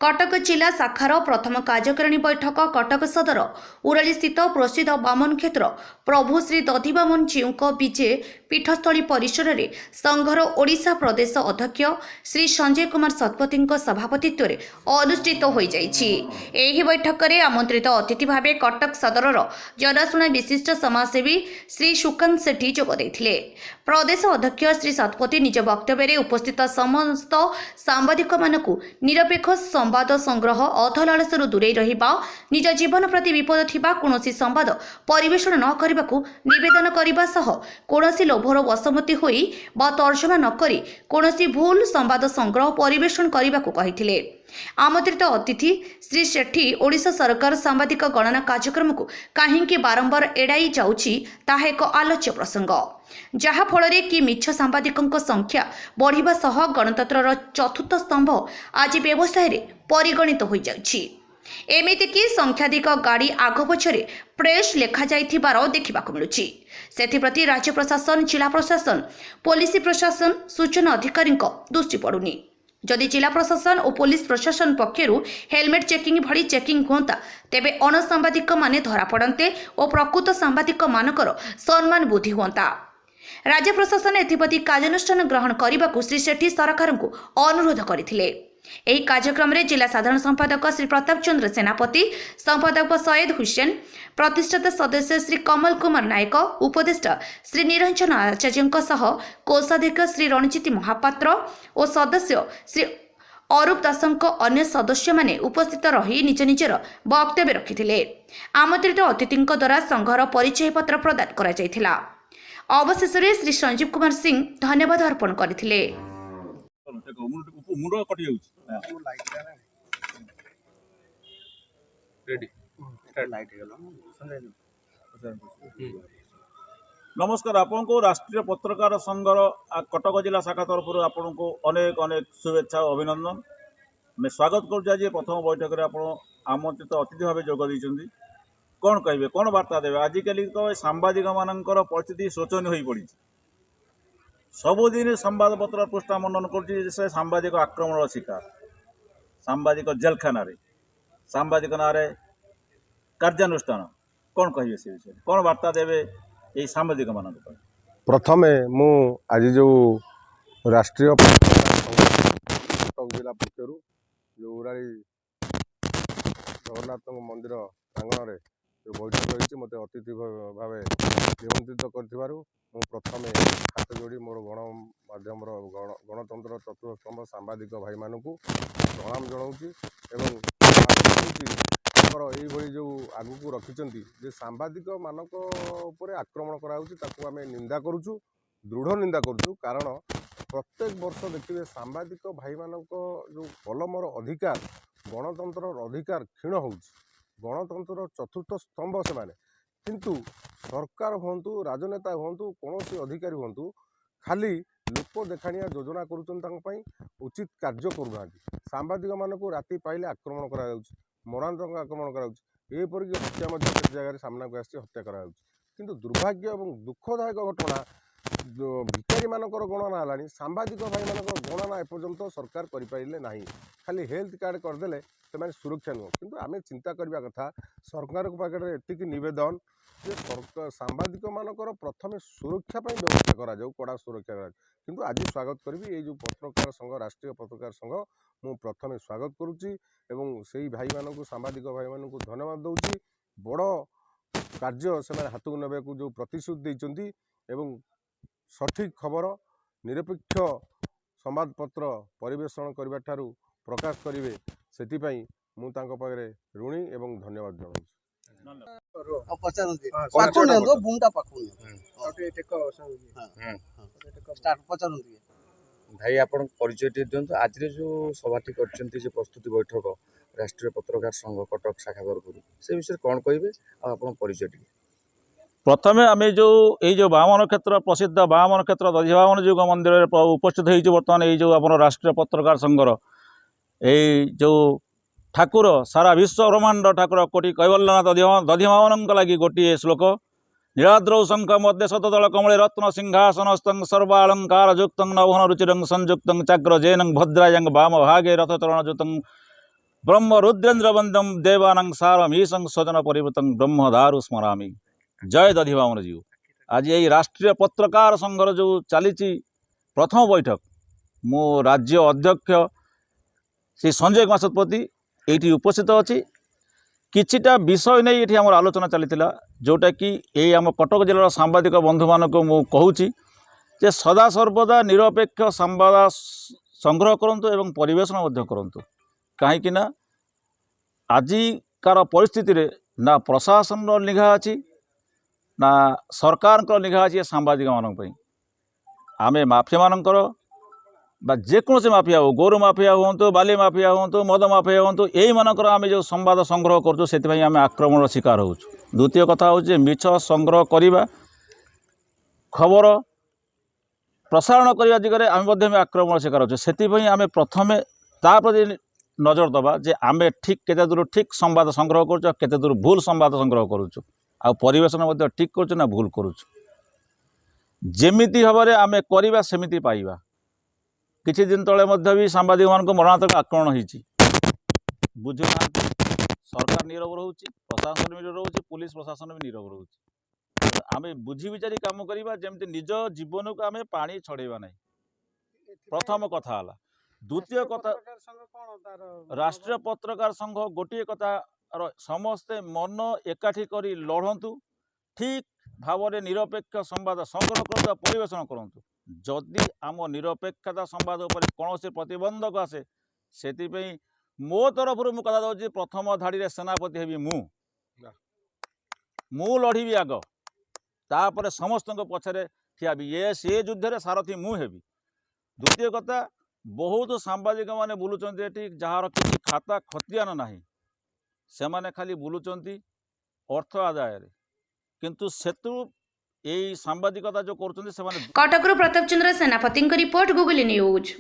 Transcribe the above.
कटक जिला शाखार प्रथम कार्यकारिणी बैठक कटक सदर उराली स्थित प्रसिद्ध बामन क्षेत्र प्रभु श्री दधिबामन जीव विजे पीठस्थली परिसर में संघर ओडिशा प्रदेश अध्यक्ष श्री संजय कुमार शतपथी सभापतित्व में अनुष्ठित हो बैठक में आमंत्रित अतिथि भाव कटक सदर जनाशुना विशिष्ट समाजसेवी श्री सुकांत सेठी जोगदे। प्रदेश अध्यक्ष श्री शतपथी निज वक्तव्य उपस्थित समस्त सांबादिक मानकु निरपेक्ष संवाद संग्रह अधलालसरू दूरे रहिबा निज जीवन प्रति विपद थिबा कोनोसी संवाद परिवेषण न करबाकू निवेदन करबा सह कोनोसी लोभर वशमती होई बा तर्जमा न करी कोनोसी भूल संवाद संग्रह परिवेषण करबाकू कहिथिले। आमंत्रित अतिथि श्री सेठी ओडिशा सरकार सांबादिक गणना कार्यक्रम को काहींकि बारंबार एड़ाई जाउछि ताहा एक आलोच्य प्रसंग, जहा फल कि मिछ सांबादिकों संख्या बढ़िबा सह गणतंत्र चतुर्थ स्तंभ आज व्यवसाय रे परिगणित हो जाउछि। एमितिकी संख्याधिक गाड़ी आग पछरे प्रेस लेखा जाइथिबार देखिबाकू मिलुछि। सेथिप्रति राज्य प्रशासन, जिला प्रशासन, पुलिस प्रशासन, सूचना अधिकारी दृष्टि पड़ुनी। जदि जिला प्रशासन और पुलिस प्रशासन पक्षरु हेलमेट चेकिंग भली चेकिंग होता तेबे अणसांबादिक माने धरा पड़ते और प्रकृत सांबादिक मानकर सम्मान बुद्धि होता। राज्य प्रशासन एथिप्रति कार्यानुष्ठान ग्रहण करने को श्री सेठी सरकार को अनुरोध करथिले। एही कार्यक्रम में जिला साधारण संपादक श्री प्रताप चंद्र सेनापति, संपादक सैयद हुसैन, प्रतिष्ठित सदस्य श्री कमल कुमार नायक, उपदेष्टा श्री निरंजन आचार्य सह कोषाध्यक्ष श्री रणजित महापात्र और सदस्य श्री अरूप दासंक अन्य सदस्य माने उपस्थित रही निज निजर वक्तव्य रखिथिले। आमंत्रित अतिथि द्वारा संघर परिचय पत्र प्रदान करा जायथिला। अवशेष में श्री संजीव कुमार सिंह धन्यवाद अर्पण करथिले। नमस्कार, आपन को राष्ट्रीय पत्रकार संघर कटक जिला शाखा तरफ आपन को अनेक अनेक शुभेच्छा और अभिनंदन। मैं स्वागत करुँ प्रथम बैठक में आप आमंत्रित अतिथि भाव जोग देइछन्ती। कौन कहे कौन वार्ता देवे आजिकल तो सांबादिक मानकर परिस्थिति शोचनीय हो पड़ी। सबुदिन संवादपत्र पृष्ठा मनन कर सांबादिक आक्रमण शिकार, सांबादिक जेलखाना, सांबादिक ना कार्यानुष्ठान कौन कहे से विषय कौन वार्ता देवे ये सांबादिक मान? प्रथमे मु आज जो राष्ट्रीय कटक जिला पक्षर जो उराली जगन्नाथ मंदिर प्रांगण में जो बैठक रही मत अतिथि भाव निमंत्रित कर प्रथम हाथ जोड़ी मोर गणमाध्यम गणतंत्र चतुर्थ स्तंभ सांबादिक भाई मान प्रणाम जनाऊँगी। यही जो आगु को रखिंट सांबादिक मानक आक्रमण कराम निंदा करुचु, दृढ़ निंदा करुचु। कारण प्रत्येक वर्ष देखिए सांबादिक भाई मान जो कलमर अधिकार गणतंत्र अधिकार क्षीण हो गणतंत्र चतुर्थ स्तंभ से माने किंतु सरकार हूँ राजनेता हूँ कौन अधिकारी हूँ खाली लोक देखाणिया योजना करुँच उचित कार्य करूना। सांबादिक मान को राति पाइले आक्रमण करा मरणांतक आक्रमण करापरिक हत्या जगह सामना को आसी हत्या करा किंतु दुर्भाग्य और दुखदायक घटना भिखारी मानकर गणना है सांबादिक भाई मान गणना एपर्यंत सरकार करें ना। खाली हेल्थ कार्ड करदे से सुरक्षा नुह किंतु आम चिंता करने कथा सरकार पाखे एति नवेदन सांबादिक मानकर प्रथम सुरक्षा व्यवस्था करा कड़ा सुरक्षा करा। किंतु आज स्वागत करी जो पत्रकार संघ राष्ट्रीय पत्रकार संघ मु प्रथम स्वागत करुच्ची एवं से भाई मान सांबादिक भाई मान धन्यवाद दूसरी। बड़ कार्य से हाथ को ने जो प्रतिश्रुति देती एवं सठिक खबर निरपेक्ष संवादपत्र परिवेषण करने ठारू प्रकाश करेंगे से मुझे ऋणी एवं धन्यवाद जनाऊँ। भाई आप परिचय दिखाँ आज जो सभाटी कर प्रस्तुति बैठक राष्ट्रीय पत्रकार संघ कटक शाखा तरफ से विषय कौन कहे आप परिचय टी? प्रथम आम जो बामन क्षेत्र प्रसिद्ध बामन क्षेत्र दधिबामन जुग मंदिर उपस्थित हो बर्तमान ये आप राष्ट्रीय पत्रकार संघर जो ठाकुर सारा विश्व ब्रह्मांड ठाकुर कोटि कैवल्यनाथ दधिबामन लगी गोटे श्लोक नीलाद्रौ शंख मध्य शतदल कमले रत्न सिंहासनस्थं सर्वालंकार युक्त नभन रुचिरं संयुक्त चाग्र जैनं भद्रायं वाम भागे रथचरण युतं ब्रह्म रुद्रेन्द्र वंदम देवानंग सारम ईसं स्वजन परिवृतंग ब्रह्मदारु स्मरामी। जय दधिवामन जीव। आज यही राष्ट्रीय पत्रकार संघर जो चली प्रथम बैठक मो राज्य अध्यक्ष श्री संजय कुमार शतपथी ये उपस्थित अच्छी किछिटा विषय नहीं ये आम आलोचना चली जोटा कि ये आम कटक जिलार सांबादिक बंधु मान को कहूँ जे सदा सर्वदा निरपेक्ष संवाद संग्रह करंतु एवं परिवेषण मध्य करंतु कहीं ना आजिकार परिस्थिति रे ना प्रशासन निघा अच्छी ना सरकार निघा अच्छी सांबादिक मानी आम माफिया मानकर जेकोसी माफिया हो गोरु माफिया हूँ बाली माफिया हूँ मद माफिया हूँ यही मानकर आम जो संवाद संग्रह करें आम आक्रमण शिकार हो। द्वितीय कथा हूँ मिछ संग्रह करने खबर प्रसारण करने दिगरे आम आक्रमण शिकार हो। आम प्रथमे प्रति नजर दबा जे आम ठीक केते दूर ठीक संवाद संग्रह करुँ केते दूर भूल संवाद संग्रह करुँ आ परिवेशन ठीक करुँ ना भूल करुँ जेमिति भाव आम करवा सेमिति पाइबा। किछि दिन तले भी सांबादिक मान मरणात्मक आक्रमण होती बुझुना सरकार नीरव रोचे प्रशासन भी नीरव रोचे पुलिस प्रशासन भी नीरव रोचे आम बुझी विचारी काम करवा जमती निज जीवन को आम पानी छड़ेबा नहीं प्रथम कथा है। द्वितीय कथा राष्ट्रीय पत्रकार संघ गोटे कथा समस्ते मन एकाठी करी लड़तु ठीक भाव में निरपेक्ष संवाद संग्रह करतु परिवेषण करतु जदि आम निरपेक्षता संवाद उपर कौन से प्रतिबंधक आसे से मो तरफ मु कथा दूसरी प्रथम धाड़ी सेनापति हेबी मु लड़बी आग तापर समस्त पछरे ठिया भी ये सी युद्ध रे सारथी मु हेबी। द्वितीय कथा बहुत सांबादिक माने बुलुचंती एठी जहार किसी खाता खतियान नाही से माने खाली बुलुचंती अर्थ आदाय रे किंतु सेतु यही सांबादिकता जो करुचंती से माने। कटकରୁ प्रताप चंद्र सेनापति रिपोर्ट गूगल न्यूज।